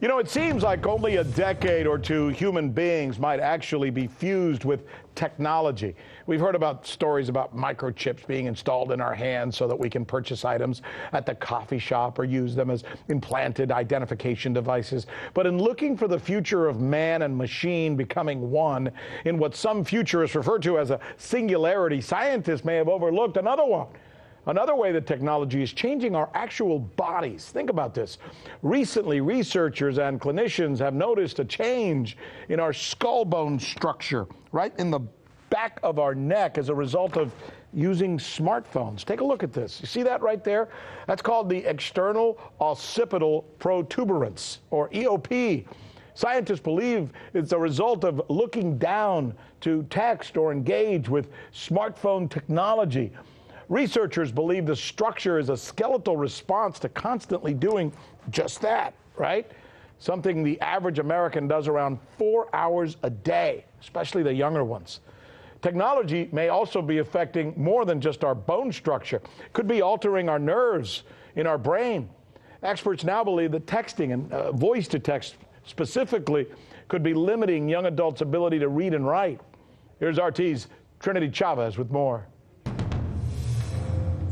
You know, it seems like only a decade or two human beings might actually be fused with technology. We've heard about stories about microchips being installed in our hands so that we can purchase items at the coffee shop or use them as implanted identification devices. But in looking for the future of man and machine becoming one, in what some futurists refer to as a singularity, scientists may have overlooked another one. Another way that technology is changing our actual bodies. Think about this. Recently, researchers and clinicians have noticed a change in our skull bone structure, right in the back of our neck as a result of using smartphones. Take a look at this. You see that right there? That's called the external occipital protuberance, or EOP. Scientists believe it's a result of looking down to text or engage with smartphone technology. Researchers believe the structure is a skeletal response to constantly doing just that, right? Something the average American does around 4 hours a day, especially the younger ones. Technology may also be affecting more than just our bone structure. It could be altering our nerves in our brain. Experts now believe that texting and voice-to-text specifically could be limiting young adults' ability to read and write. Here's RT's Trinity Chavez with more.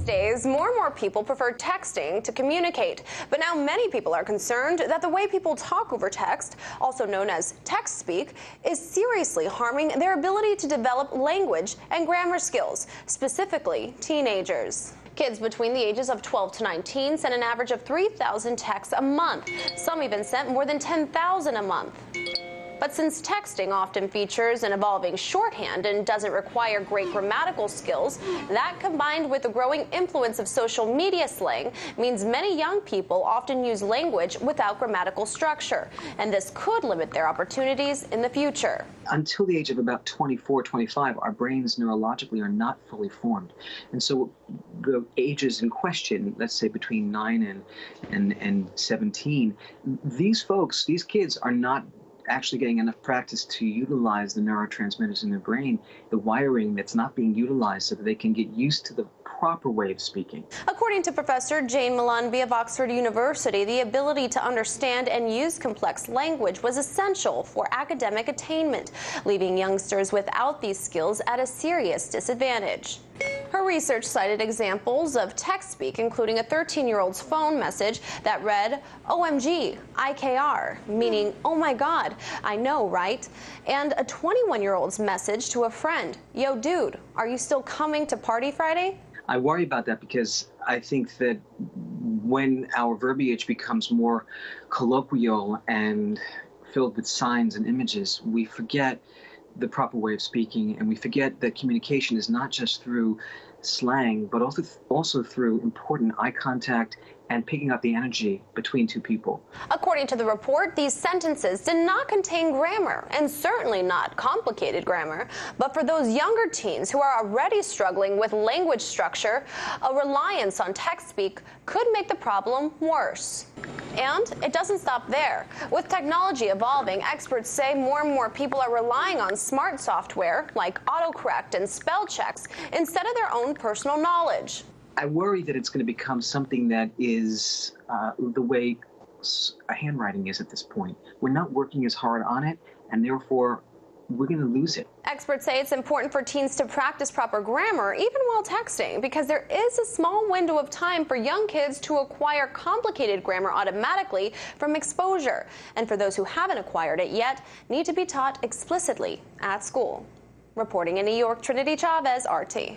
Days, more and more people prefer texting to communicate. But now many people are concerned that the way people talk over text, also known as text speak, is seriously harming their ability to develop language and grammar skills, specifically teenagers. Kids between the ages of 12 to 19 send an average of 3,000 texts a month. Some even sent more than 10,000 a month. But since texting often features an evolving shorthand and doesn't require great grammatical skills, that combined with the growing influence of social media slang means many young people often use language without grammatical structure. And this could limit their opportunities in the future. Until the age of about 24, 25, our brains neurologically are not fully formed. And so the ages in question, let's say between 9 and 17, these kids are not actually getting enough practice to utilize the neurotransmitters in their brain, the wiring that's not being utilized so that they can get used to the proper way of speaking. According to Professor Jane Malonby of Oxford University, the ability to understand and use complex language was essential for academic attainment, leaving youngsters without these skills at a serious disadvantage. Her research cited examples of text speak, including a 13-year-old's phone message that read, "OMG, IKR," meaning, "Oh my God, I know, right?" And a 21-year-old's message to a friend, "Yo, dude, are you still coming to party Friday?" I worry about that because I think that when our verbiage becomes more colloquial and filled with signs and images, we forget the proper way of speaking, and we forget that communication is not just through slang, but also through important eye contact and picking up the energy between two people. According to the report, these sentences did not contain grammar, and certainly not complicated grammar. But for those younger teens who are already struggling with language structure, a reliance on text speak could make the problem worse. And it doesn't stop there. With technology evolving, experts say more and more people are relying on smart software like autocorrect and spell checks instead of their own personal knowledge. I worry that it's going to become something that is the way handwriting is at this point. We're not working as hard on it, and therefore we're going to lose it. Experts say it's important for teens to practice proper grammar even while texting, because there is a small window of time for young kids to acquire complicated grammar automatically from exposure. And for those who haven't acquired it yet, need to be taught explicitly at school. Reporting in New York, Trinity Chavez, RT.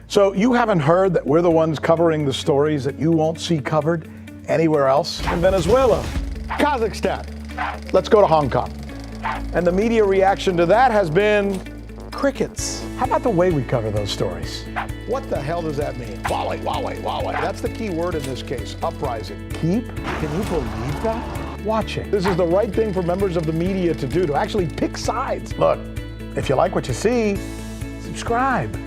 So you haven't heard that we're the ones covering the stories that you won't see covered anywhere else? In Venezuela, Kazakhstan, let's go to Hong Kong. And the media reaction to that has been crickets. How about the way we cover those stories? What the hell does that mean? Wale, wale, wale. That's the key word in this case, uprising. Keep? Can you believe that? Watching. This is the right thing for members of the media to do, to actually pick sides. Look, if you like what you see, subscribe.